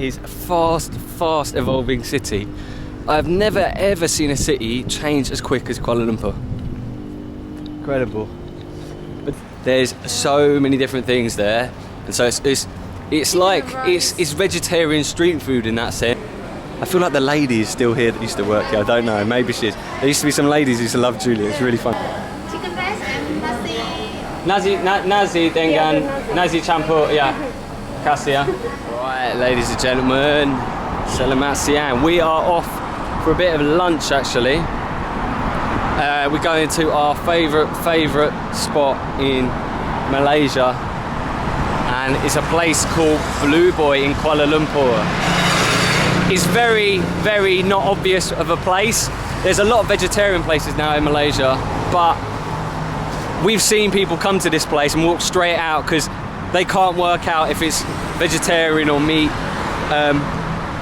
It's a fast evolving city. I've never ever seen a city change as quick as Kuala Lumpur. Incredible. But there's so many different things there, and so it's like it's vegetarian street food in that sense. I feel like the lady is still here that used to work here. I don't know, maybe she is. There used to be some ladies who used to love Julia. It's really fun. Chicken rice and nasi. Nasi dengan nasi campur, yeah. Kasih ya. Right, ladies and gentlemen, selamat siang. We are off for a bit of lunch actually. We're going to our favourite spot in Malaysia, and it's a place called Blue Boy in Kuala Lumpur. It's very not obvious of a place. There's a lot of vegetarian places now in Malaysia, but we've seen people come to this place and walk straight out because they can't work out if it's vegetarian or meat.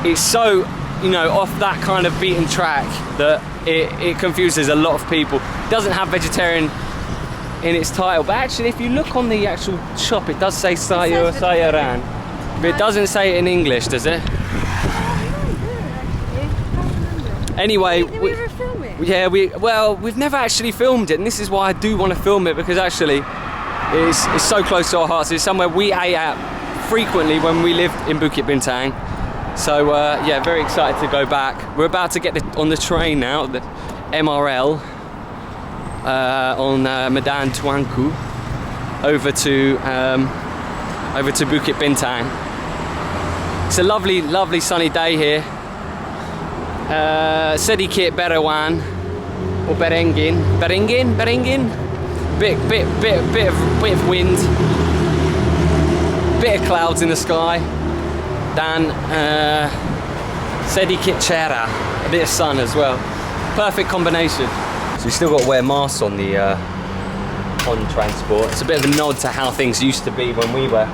It's so, you know, off that kind of beaten track that it confuses a lot of people. It doesn't have vegetarian in its title, but actually if you look on the actual shop, it does say sayaran, but it doesn't say it in English, does it? Anyway, did we ever film it? Yeah, we've never actually filmed it, and this is why I do want to film it, because actually it's so close to our hearts. It's somewhere we ate at frequently when we lived in Bukit Bintang. So yeah, very excited to go back. We're about to get on the train now, the MRL on Medan Tuanku over to Bukit Bintang. It's a lovely sunny day here. Sedikit berawan or berengin, bit of wind, bit of clouds in the sky, dan sedikit cerah, a bit of sun as well. Perfect combination. So you still got to wear masks on the on transport. It's a bit of a nod to how things used to be when we were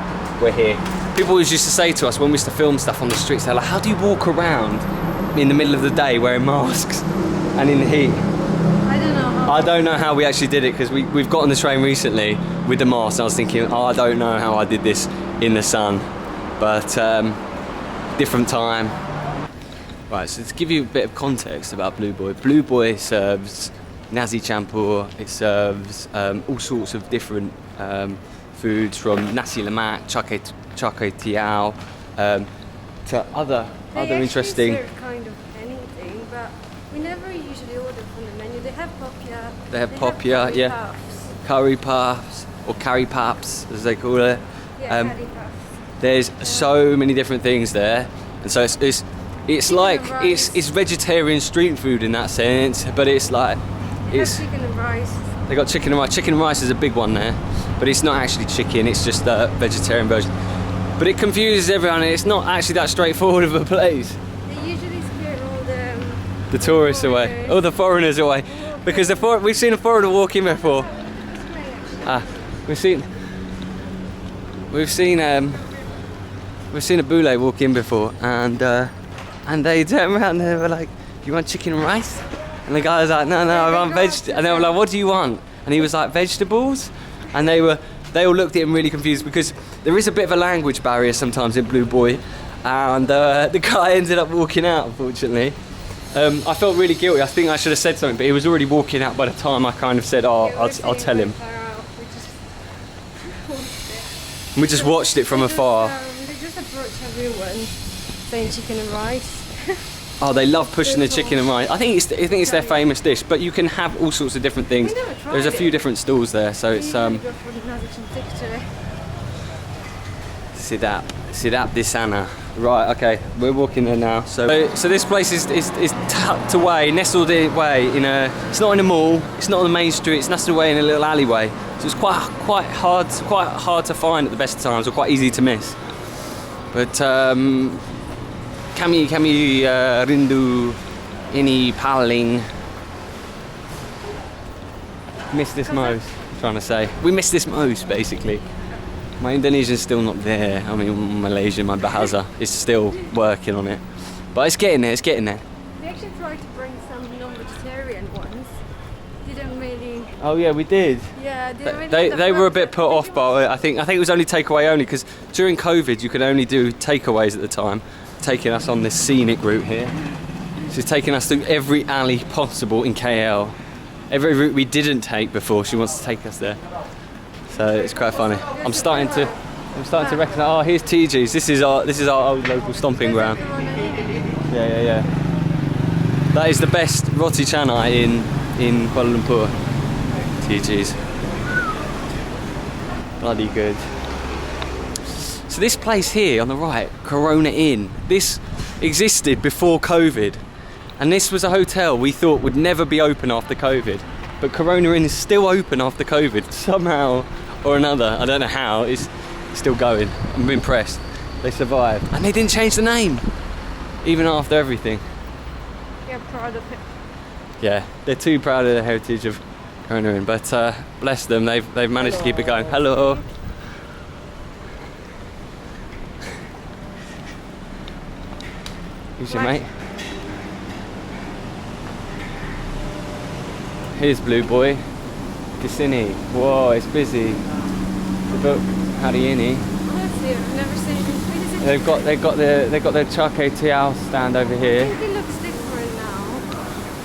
here. People always used to say to us when we used to film stuff on the streets, they're like, how do you walk around in the middle of the day wearing masks and in the heat? I don't know how we actually did it, because we've got on the train recently with the mask, and I was thinking, oh, I don't know how I did this in the sun, but different time. Right, so to give you a bit of context about Blue Boy serves nasi campur. It serves all sorts of different foods, from nasi lemak, chake tiao, to other interesting. Serve kind of anything, but we never usually order from the menu. They have popia. They have popia, yeah. Puffs. Curry puffs, or curry paps as they call it. Yeah, curry puffs. There's so many different things there, and so it's like it's vegetarian street food in that sense, but it's like it's chicken and rice. They got chicken and rice. Chicken and rice is a big one there, but it's not actually chicken. It's just the vegetarian version. But it confuses everyone, and it's not actually that straightforward of a place. They usually scare all the tourists away, all the foreigners away, because we've seen a foreigner walk in before. We've seen a boule walk in before, and they turned around and they were like, "You want chicken and rice?" And the guy was like, "No, I want vegetables." And they were like, "What do you want?" And he was like, "Vegetables." And they all looked at him really confused, because there is a bit of a language barrier sometimes in Blue Boy, and the guy ended up walking out, unfortunately. I felt really guilty. I think I should have said something, but he was already walking out by the time I kind of said, "Oh, I'll tell him." We just watched it from afar. They just approach everyone saying chicken and rice. Oh, they love pushing the chicken and rice. I think it's their famous dish, but you can have all sorts of different things. There's a few different stalls there, so it's Sidap di sana. Right, okay, we're walking there now. So this place is tucked away, nestled away in a. It's not in a mall. It's not on the main street. It's nestled away in a little alleyway. So it's quite hard to find at the best of times, or quite easy to miss. But kami rindu ini paling. Miss this most. I'm trying to say we miss this most, basically. My Indonesian's still not there. I mean, Malaysia, my bahasa is still working on it. But it's getting there, We actually tried to bring some non-vegetarian ones. Didn't really... Oh yeah, we did. Yeah, they were a bit put off by it. I think it was only takeaway only, because during COVID you could only do takeaways at the time. taking us on this scenic route here. She's taking us through every alley possible in KL. Every route we didn't take before, she wants to take us there. So it's quite funny. I'm starting to recognise. Oh, here's TG's. This is our old local stomping ground. Yeah. That is the best roti canai in Kuala Lumpur. TG's. Bloody good. So this place here on the right, Corona Inn, this existed before COVID. And this was a hotel we thought would never be open after COVID. But Corona Inn is still open after COVID. Somehow or another, I don't know how, it's still going. I'm impressed. They survived. And they didn't change the name, even after everything. They're proud of it. Yeah, they're too proud of the heritage of Corona Inn. But bless them, they've managed to keep it going. Hello. Who's your mate? Here's Blue Boy. Kisini. Whoa, it's busy. The book Hariini. I've never seen it. They've got their Chake Tiao stand over I here. think it looks different now.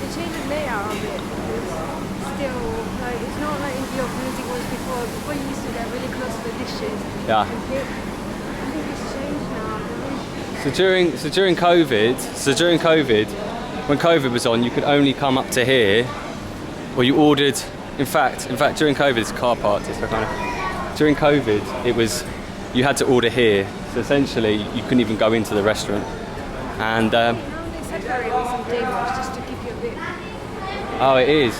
They changed the layout of it. It's still like it's not like in the authentic ones before. Before you used to get really close to the dishes. Yeah. I think it's changed now. So during COVID, when COVID was on, you could only come up to here, or you ordered. In fact, during COVID, it's car parks. It's kind of during COVID, it was you had to order here. So essentially, you couldn't even go into the restaurant. And Now they separate with some tables just to keep you a bit. oh, it is.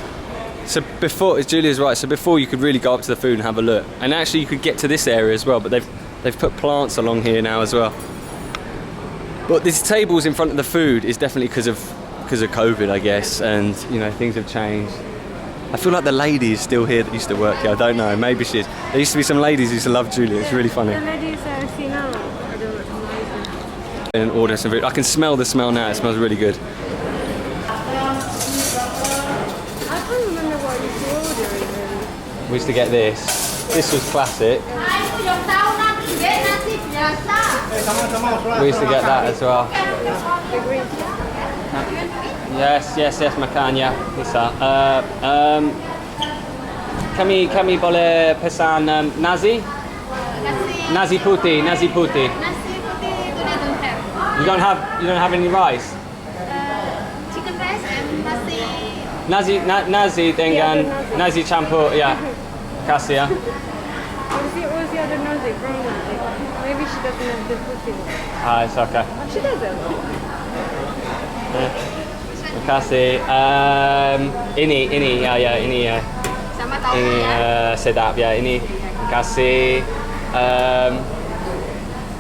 So before, as Julia's right. So before, you could really go up to the food and have a look. And actually, you could get to this area as well. But they've put plants along here now as well. But these tables in front of the food is definitely because of COVID, I guess, and you know things have changed. I feel like the lady is still here that used to work here. I don't know. Maybe she is. There used to be some ladies who used to love Julia. It's really funny. The ladies I see now, I don't recognize them. And order some food. I can smell the smell now. It smells really good. I can't remember what you used to order even. We used to get this. This was classic. We used to get that as well. The green tea. Yes, makan ya. Bisa. Kami boleh pesan nasi? Nasi putih. Nasi putih today don't have. You don't have any rice? Chicken rice and Nasi dengan nasi campur ya. Kasih ya. What was the other nasi? Brown nasi. Maybe she doesn't have the putih one. Ah, it's okay. Oh, she doesn't. Terima kasih. Ini ya ini ya. Sama tahu Ini ya. sedap ya ini. Terima kasih.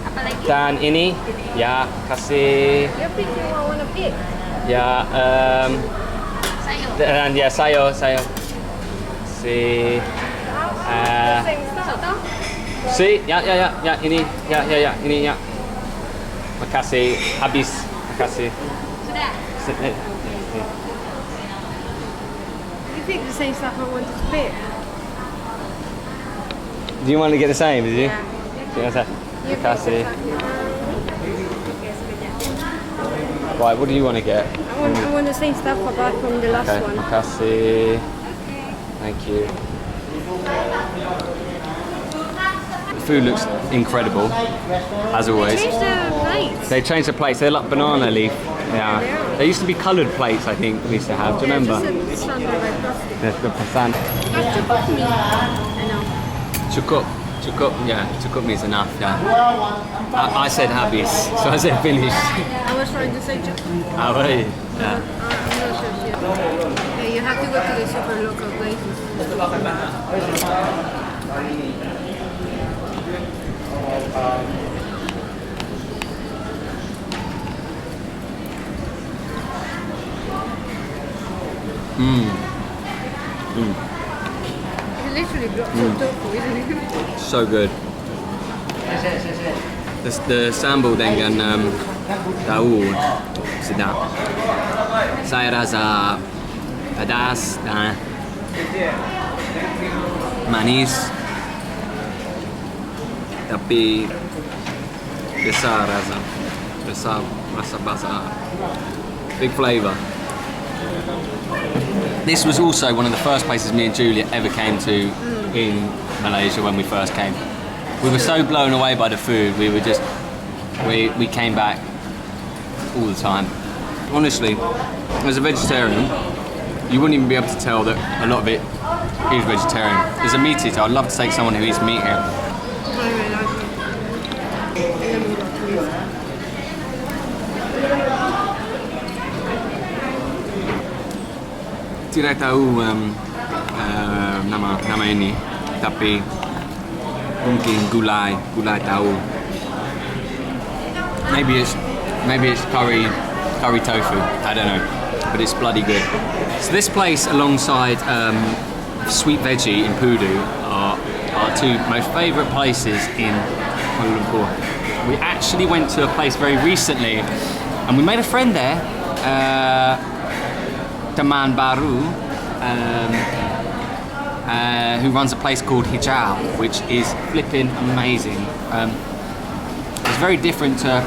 Apa lagi? Dan ini ya kasih. You're picking one to pick. Ya Sayur. dan ya sayur. Si Soto. si ya ini ya ini ya. Makasih habis. Makasih. Sudah. You picked the same stuff I wanted to pick. Do you want to get the same? Did you? Yeah. Terima kasih. Right, what do you want to get? I want the same stuff apart from the last Okay, one. terima kasih. Thank you. The food looks incredible, as always. Change the plates. They changed the plates. They're like banana leaf. Yeah. They used to be coloured plates, I think, we used to have. Do you remember? Just a standard like plastic. The pesan. I know. Cukup, yeah. Cukup means enough, yeah. I said habis, so I said finished. I was trying to say Ah, right. Yeah. I'm not sure if yeah, you have to go to the super local places. You literally dropped some tofu, isn't it? So good. The sambal dengan daun sedap. Saya rasa pedas dan manis, tapi besar rasa. Big flavour. This was also one of the first places me and Julia ever came to in Malaysia when we first came. We were so blown away by the food, we came back all the time. Honestly, as a vegetarian, you wouldn't even be able to tell that a lot of it is vegetarian. As a meat eater, I'd love to take someone who eats meat here. Tidak tahu nama ini, tapi mungkin gulai tahu. Maybe it's curry tofu. I don't know, but it's bloody good. So this place, alongside Sweet Veggie in Pudu, are our two most favourite places in Kuala Lumpur. We actually went to a place very recently, and we made a friend there. Teman baru, who runs a place called Hijau, which is flipping amazing. It's very different to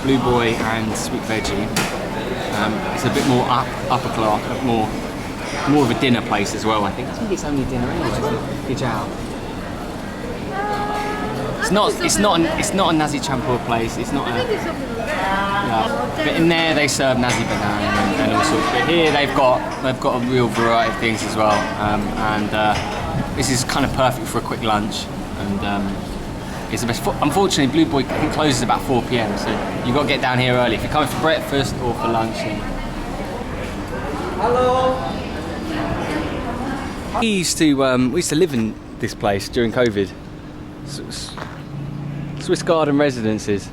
Blue Boy and Sweet Veggie. It's a bit more upper class, more of a dinner place as well. I think it's only dinner anyway. Hijau. It's not a nasi campur place. It's not a. Yeah. But in there they serve nasi Penang and all sorts. But here they've got a real variety of things as well. This is kind of perfect for a quick lunch. And it's the best. Unfortunately, Blue Boy I think closes about 4 p.m. So you've got to get down here early if you're coming for breakfast or for lunch. Hello. We used to live in this place during COVID. Swiss Garden Residences.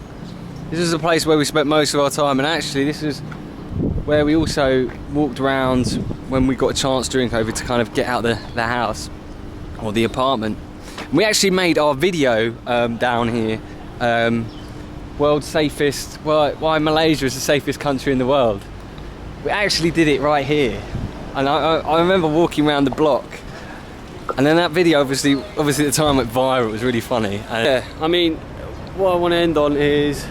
This was the place where we spent most of our time, and actually this is where we also walked around when we got a chance during COVID to kind of get out the house or the apartment. And we actually made our video down here, world's safest, why Malaysia is the safest country in the world. We actually did it right here, and I remember walking around the block, and then that video obviously at the time went viral. It was really funny. Yeah, I mean, what I want to end on is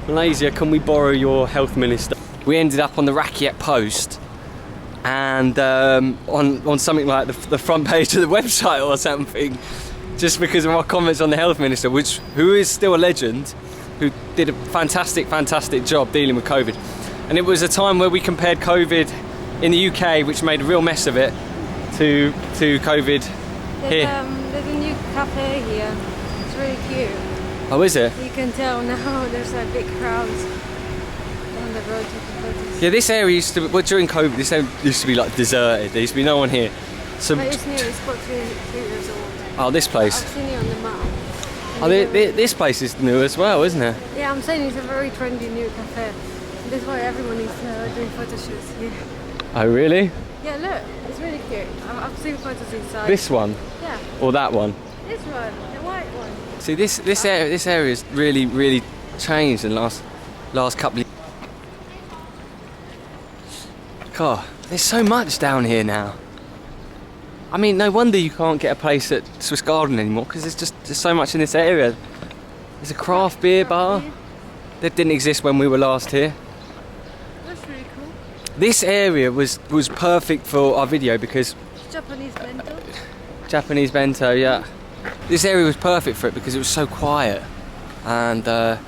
Malaysia, can we borrow your health minister? We ended up on the Rakyat Post, and on something like the front page of the website or something, just because of our comments on the health minister, who is still a legend, who did a fantastic job dealing with COVID. And it was a time where we compared COVID in the UK, which made a real mess of it, to COVID here. There's a new cafe here. It's really cute. Oh, is it? You can tell now there's like big crowds on the road to the photos. Yeah, this area used to be, well, during COVID, this area used to be like deserted. There used to be no one here. So, but it's new, it's about 3 years old. Oh, this place? I've seen it on the map. Oh, this place is new as well, isn't it? Yeah, I'm saying it's a very trendy new cafe. That's why everyone is doing photo shoots here. Oh, really? Yeah, look, it's really cute. I've seen photos inside. This one? Yeah. Or that one? This one, the white one. See, this area has really changed in the last couple of years. God, there's so much down here now. I mean, no wonder you can't get a place at Swiss Garden anymore, because there's so much in this area. There's a craft beer bar that didn't exist when we were last here. That's really cool. This area was perfect for our video because Japanese bento. Japanese bento, yeah. This area was perfect for it because it was so quiet, and there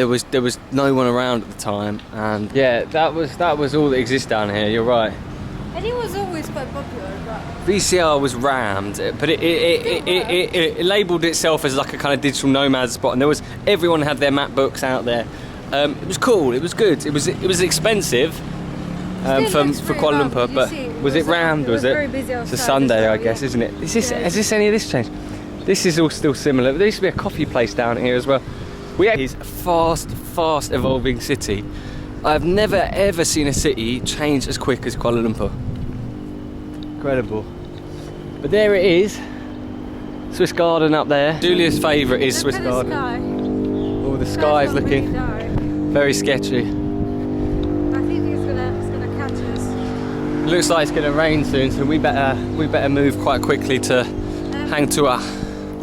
was no one around at the time, and yeah, that was all that exists down here. You're right. And it was always quite popular, but VCR was rammed, but it labelled itself as like a kind of digital nomad spot, and everyone had their MacBooks out there. It was cool. It was good. It was expensive for Kuala Lumpur, but was it rammed? Was it? It's a Sunday, I guess, isn't it? Has any of this changed? This is all still similar. There used to be a coffee place down here as well. It's a fast evolving city. I've never ever seen a city change as quick as Kuala Lumpur. Incredible. But there it is, Swiss Garden up there. Julia's favourite is Swiss Garden. Oh, the sky is looking very sketchy. I think it's gonna catch us. It looks like it's gonna rain soon, so we better move quite quickly to Hang Tuah.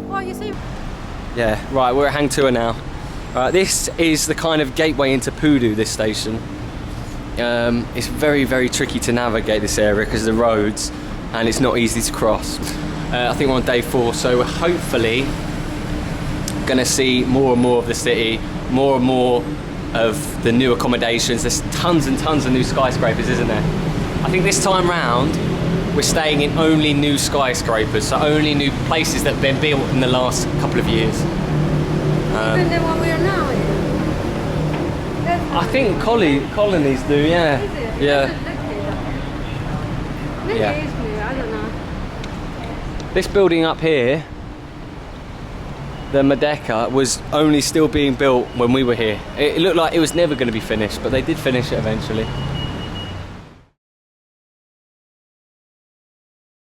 Oh, you see? Yeah, right, we're at Hang Tuah now. This is the kind of gateway into Pudu, this station. It's very, very tricky to navigate this area because of the roads, and it's not easy to cross. I think we're on day 4, so we're hopefully going to see more and more of the city, more and more of the new accommodations. There's tons and tons of new skyscrapers, isn't there? I think this time round we're staying in only new skyscrapers, so only new places that have been built in the last couple of years. Even the one we are now in? I think colonies do, yeah. Is it? Yeah. Maybe Yeah. it is blue, I don't know. This building up here, the Merdeka, was only still being built when we were here. It looked like it was never going to be finished, but they did finish it eventually.